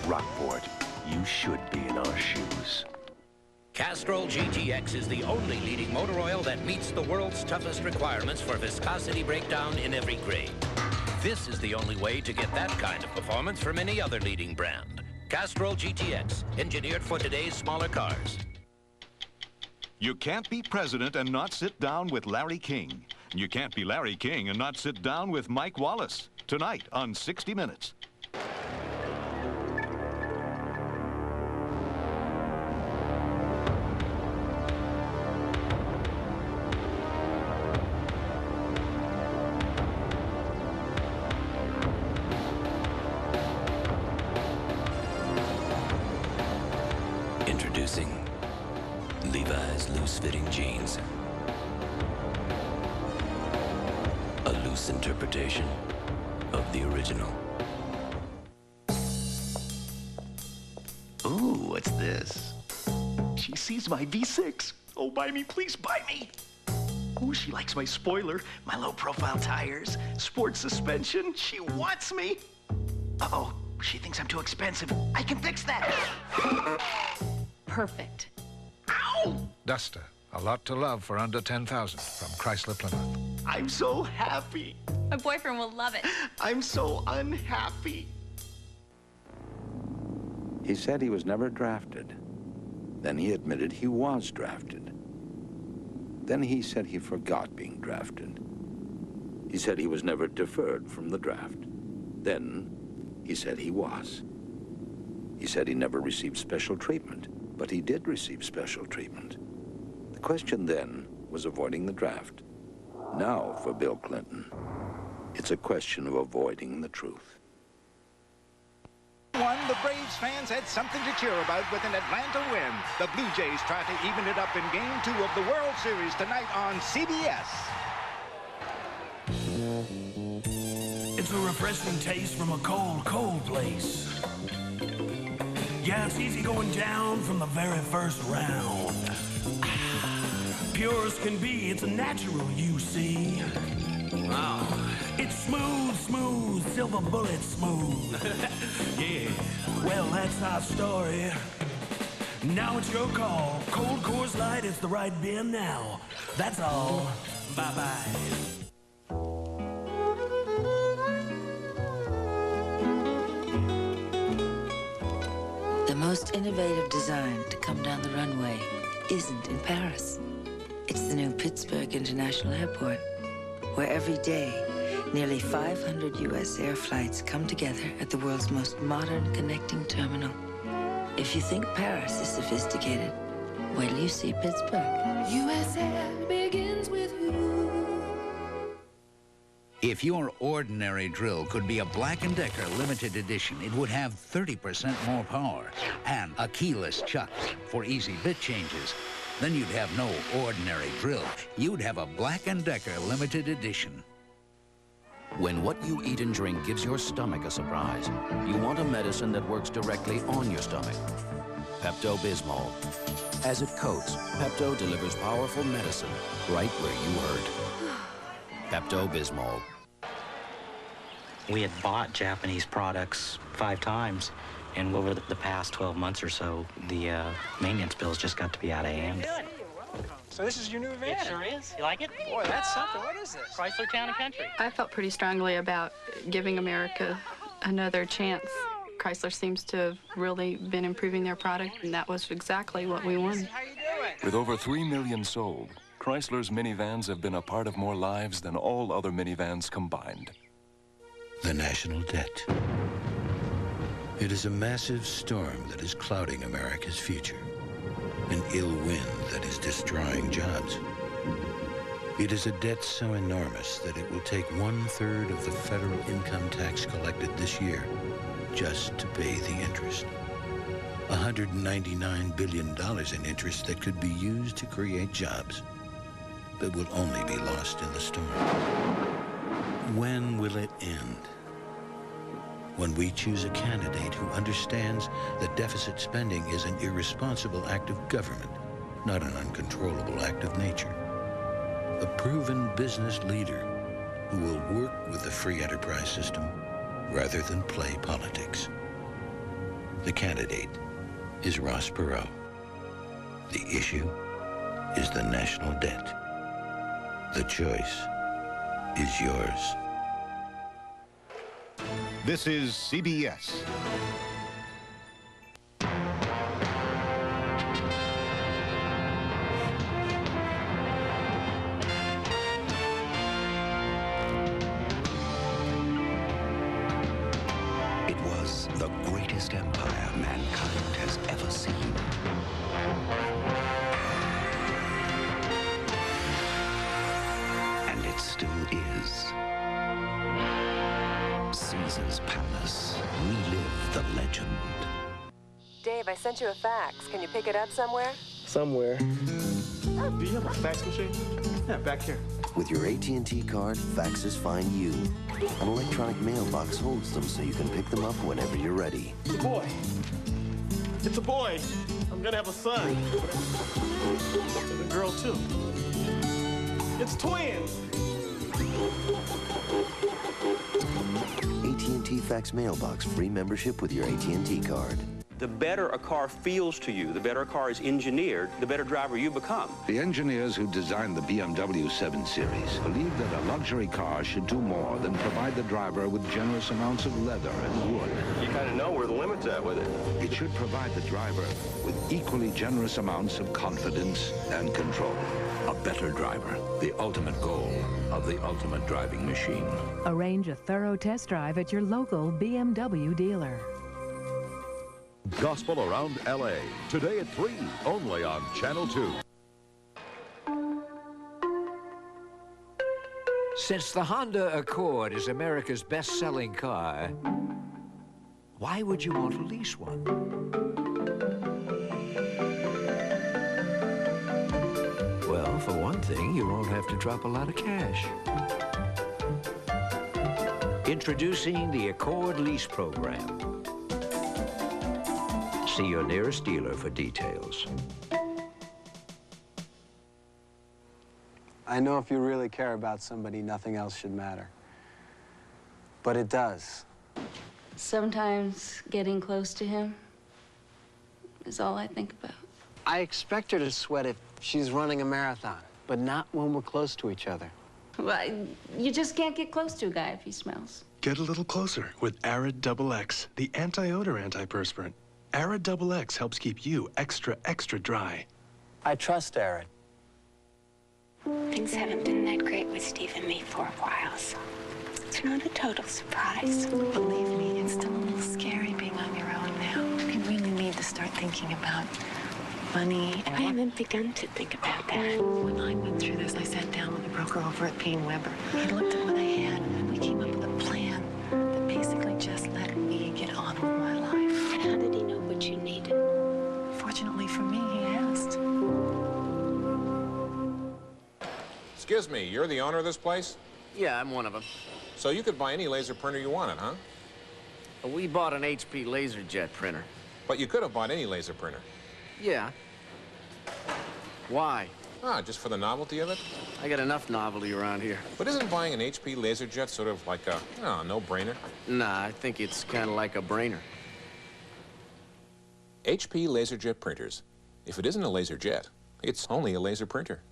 Rockport, you should be in our shoes. Castrol GTX is the only leading motor oil that meets the world's toughest requirements for viscosity breakdown in every grade. This is the only way to get that kind of performance from any other leading brand. Castrol GTX, engineered for today's smaller cars. You can't be president and not sit down with Larry King. You can't be Larry King and not sit down with Mike Wallace. Tonight on 60 Minutes. Introducing Levi's loose-fitting jeans. A loose interpretation of the original. Ooh, what's this? She sees my V6. Oh, buy me, please buy me. Ooh, she likes my spoiler, my low-profile tires, sports suspension. She wants me. Uh-oh, she thinks I'm too expensive. I can fix that. Perfect. Ow! Duster, a lot to love for under 10,000 from Chrysler Plymouth. I'm so happy. My boyfriend will love it. I'm so unhappy. He said he was never drafted. Then he admitted he was drafted. Then he said he forgot being drafted. He said he was never deferred from the draft. Then he said he was. He said he never received special treatment, but he did receive special treatment. The question then was avoiding the draft. Now, for Bill Clinton, it's a question of avoiding the truth. The Braves fans had something to cheer about with an Atlanta win. The Blue Jays try to even it up in Game 2 of the World Series tonight on CBS. It's a refreshing taste from a cold, cold place. Yeah, it's easy going down from the very first round. Pure as can be, it's a natural, you see. Wow. It's smooth, smooth, silver bullet smooth. Yeah, well, that's our story. Now it's your call. Cold Coors Light, it's the right beer now. That's all. Bye-bye. The most innovative design to come down the runway isn't in Paris. It's the new Pittsburgh International Airport, where every day, nearly 500 U.S. air flights come together at the world's most modern connecting terminal. If you think Paris is sophisticated, wait till you see Pittsburgh. U.S. Air begins with you. If your ordinary drill could be a Black & Decker limited edition, it would have 30% more power and a keyless chuck for easy bit changes. Then you'd have no ordinary drill. You'd have a Black & Decker limited edition. When what you eat and drink gives your stomach a surprise, you want a medicine that works directly on your stomach. Pepto-Bismol. As it coats, Pepto delivers powerful medicine right where you hurt. Pepto-Bismol. We had bought Japanese products 5 times, and over the past 12 months or so, the maintenance bills just got to be out of hand. So this is your new van? It sure is. You like it? Boy, that's something. What is this? Chrysler Town & Country. I felt pretty strongly about giving America another chance. Chrysler seems to have really been improving their product, and that was exactly what we wanted. How you doing? With over 3 million sold, Chrysler's minivans have been a part of more lives than all other minivans combined. The national debt. It is a massive storm that is clouding America's future. An ill wind that is destroying jobs. It is a debt so enormous that it will take 1/3 of the federal income tax collected this year just to pay the interest. $199 billion in interest that could be used to create jobs, but will only be lost in the storm. When will it end? When we choose a candidate who understands that deficit spending is an irresponsible act of government, not an uncontrollable act of nature. A proven business leader who will work with the free enterprise system rather than play politics. The candidate is Ross Perot. The issue is the national debt. The choice is yours. This is CBS. It was the greatest empire mankind has ever seen. And it still is. Caesar's Palace. Relive the legend. Dave, I sent you a fax. Can you pick it up somewhere? Somewhere. Do you have a fax machine? Yeah, back here. With your AT&T card, faxes find you. An electronic mailbox holds them so you can pick them up whenever you're ready. It's a boy. It's a boy. I'm gonna have a son. And a girl, too. It's twins. AT&T fax mailbox. Free membership with your AT&T card. The better a car feels to you, the better a car is engineered, the better driver you become. The engineers who designed the BMW 7 Series believed that a luxury car should do more than provide the driver with generous amounts of leather and wood. You kind of know where the limit's at with it. It should provide the driver with equally generous amounts of confidence and control. A better driver, the ultimate goal of the ultimate driving machine. Arrange a thorough test drive at your local BMW dealer. Gospel Around L.A. Today at 3, only on Channel 2. Since the Honda Accord is America's best-selling car, why would you want to lease one? Well, for one thing, you won't have to drop a lot of cash. Introducing the Accord Lease Program. See your nearest dealer for details. I know if you really care about somebody, nothing else should matter. But it does. Sometimes getting close to him is all I think about. I expect her to sweat if she's running a marathon, but not when we're close to each other. Well, you just can't get close to a guy if he smells. Get a little closer with Arid XX, the anti-odor antiperspirant. Arid XX helps keep you extra, extra dry. I trust Arid. Things haven't been that great with Steve and me for a while, so it's not a total surprise. Believe me, it's still a little scary being on your own now. You really need to start thinking about money. I haven't begun to think about that. When I went through this, I sat down with a broker over at P. & Weber. He looked at what I had, and we came up with a plan that basically just let me get on with my life. And how did he know what you needed? Fortunately for me, he asked. Excuse me, you're the owner of this place? Yeah, I'm one of them. So you could buy any laser printer you wanted, huh? We bought an HP LaserJet printer. But you could have bought any laser printer. Yeah. Why? Ah, just for the novelty of it? I got enough novelty around here. But isn't buying an HP LaserJet sort of like a, no-brainer? Nah, I think it's kind of like a brainer. HP LaserJet printers. If it isn't a LaserJet, it's only a laser printer.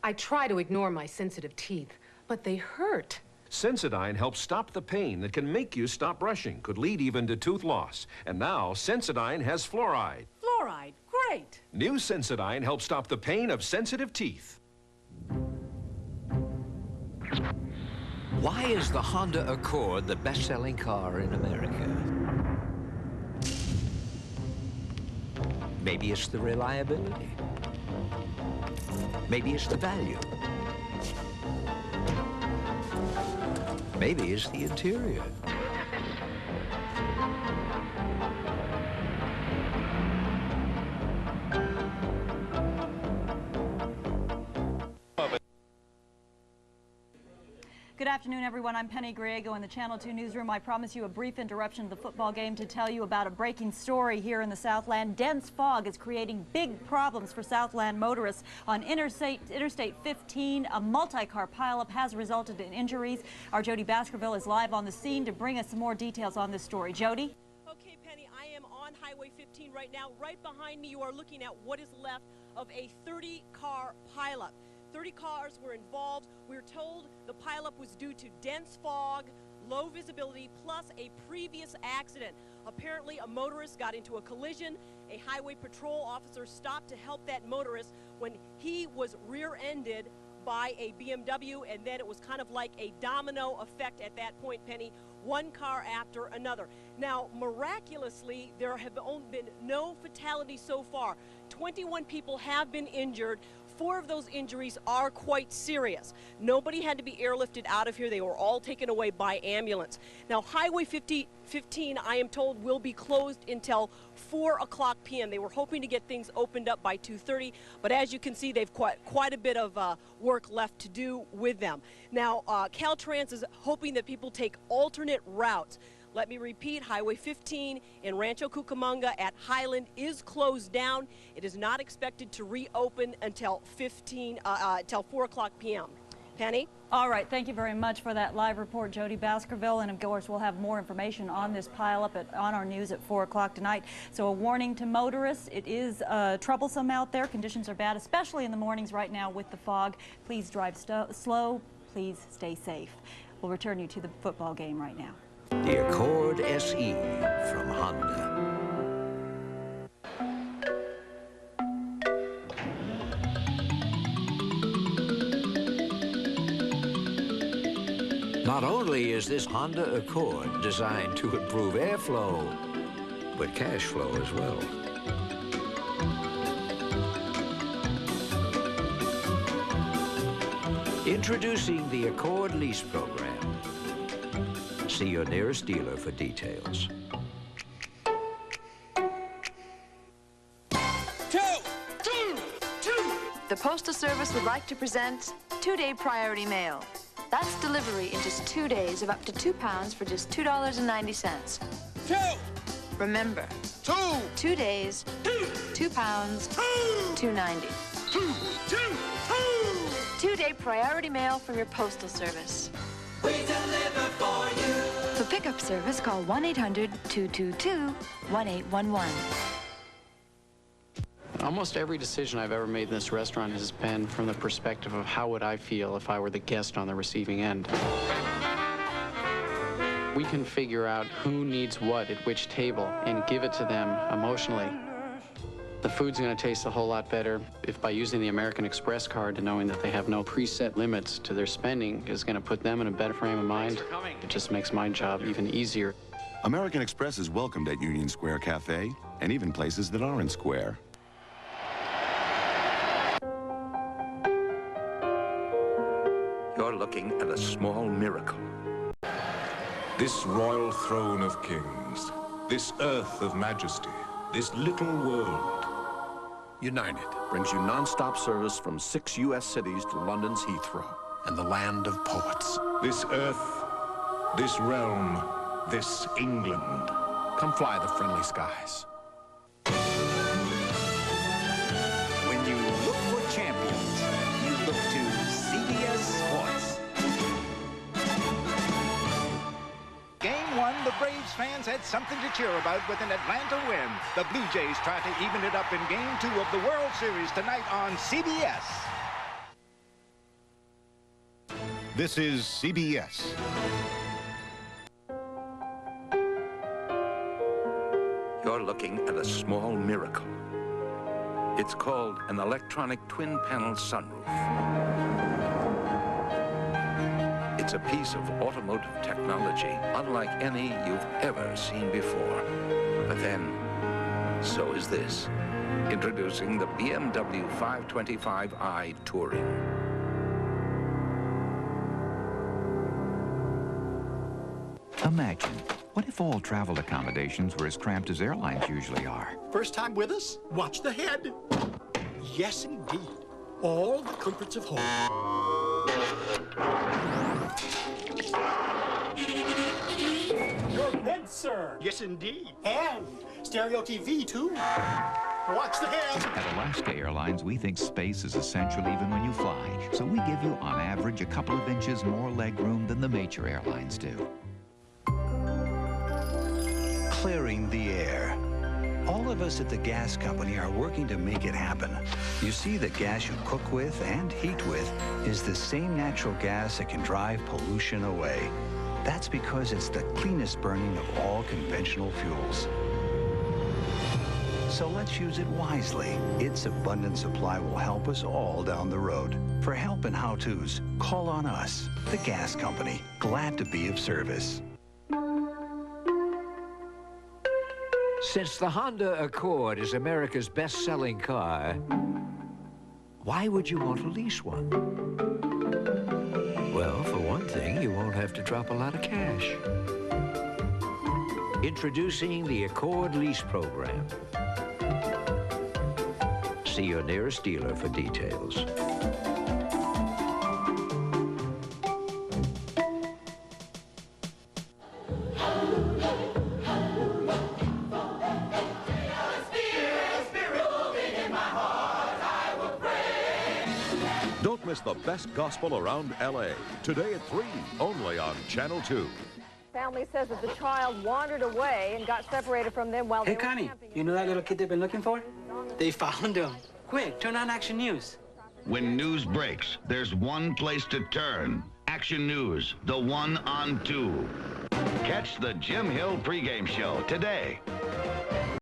I try to ignore my sensitive teeth, but they hurt. Sensodyne helps stop the pain that can make you stop brushing, could lead even to tooth loss. And now, Sensodyne has fluoride. Fluoride, great. New Sensodyne helps stop the pain of sensitive teeth. Why is the Honda Accord the best-selling car in America? Maybe it's the reliability. Maybe it's the value. Maybe it's the interior. Good afternoon, everyone. I'm Penny Griego in the Channel 2 newsroom. I promise you a brief interruption of the football game to tell you about a breaking story here in the Southland. Dense fog is creating big problems for Southland motorists. On Interstate 15, a multi-car pileup has resulted in injuries. Our Jody Baskerville is live on the scene to bring us some more details on this story. Jody? Okay, Penny, I am on Highway 15 right now. Right behind me, you are looking at what is left of a 30-car pileup. 30 cars were involved. We're told the pileup was due to dense fog, low visibility, plus a previous accident. Apparently, a motorist got into a collision. A highway patrol officer stopped to help that motorist when he was rear-ended by a BMW, and then it was kind of like a domino effect at that point, Penny, one car after another. Now, miraculously, there have been no fatalities so far. 21 people have been injured. 4 of those injuries are quite serious. Nobody had to be airlifted out of here. They were all taken away by ambulance. Now, Highway 15, I am told, will be closed until 4 o'clock p.m. They were hoping to get things opened up by 2:30, but as you can see, they've quite a bit of work left to do with them. Now, Caltrans is hoping that people take alternate routes. Let me repeat, Highway 15 in Rancho Cucamonga at Highland is closed down. It is not expected to reopen until 4 o'clock p.m. Penny? All right, thank you very much for that live report, Jody Baskerville. And of course, we'll have more information on this pileup on our news at 4 o'clock tonight. So a warning to motorists, it is troublesome out there. Conditions are bad, especially in the mornings right now with the fog. Please drive slow, please stay safe. We'll return you to the football game right now. The Accord SE from Honda. Not only is this Honda Accord designed to improve airflow, but cash flow as well. Introducing the Accord Lease Program. See your nearest dealer for details. The Postal Service would like to present 2-day priority mail. That's delivery in just 2 days of up to 2 pounds for just $2.90. Remember, 2 days, 2 pounds, $2.90. 2-day priority mail from your Postal Service. We deliver for you. For pickup service, call 1-800-222-1811. Almost every decision I've ever made in this restaurant has been from the perspective of how would I feel if I were the guest on the receiving end. We can figure out who needs what at which table and give it to them emotionally. The food's going to taste a whole lot better if by using the American Express card and knowing that they have no preset limits to their spending is going to put them in a better frame of mind. It just makes my job even easier. American Express is welcomed at Union Square Cafe and even places that aren't square. You're looking at a small miracle. This royal throne of kings, this earth of majesty, this little world. United brings you non-stop service from 6 U.S. cities to London's Heathrow and the land of poets. This earth, this realm, this England. Come fly the friendly skies. When you look for champions, you look to CBS Sports. Game 1, the Braves fans had something to cheer about with an Atlanta win. The Blue Jays try to even it up in Game 2 of the World Series tonight on CBS. This is CBS. You're looking at a small miracle. It's called an electronic twin-panel sunroof. It's a piece of automotive technology unlike any you've ever seen before. But then, so is this. Introducing the BMW 525i Touring. Imagine, what if all travel accommodations were as cramped as airlines usually are? First time with us? Watch the head. Yes, indeed. All the comforts of home. sir. Yes, indeed. And stereo TV, too. Watch the hand. At Alaska Airlines, we think space is essential even when you fly. So we give you, on average, a couple of inches more legroom than the major airlines do. Clearing the air. All of us at the gas company are working to make it happen. You see, the gas you cook with and heat with is the same natural gas that can drive pollution away. That's because it's the cleanest burning of all conventional fuels. So let's use it wisely. Its abundant supply will help us all down the road. For help and how-tos, call on us, the gas company. Glad to be of service. Since the Honda Accord is America's best-selling car, why would you want to lease one? Well, for one thing, you won't have to drop a lot of cash. Introducing the Accord Lease Program. See your nearest dealer for details. Don't miss the best gospel around L.A. Today at 3, only on Channel 2. Family says that the child wandered away and got separated from them while they were Connie, camping. you know that little kid they've been looking for? They found him. Quick, turn on Action News. When news breaks, there's one place to turn. Action News, the one on 2. Catch the Jim Hill pregame show today.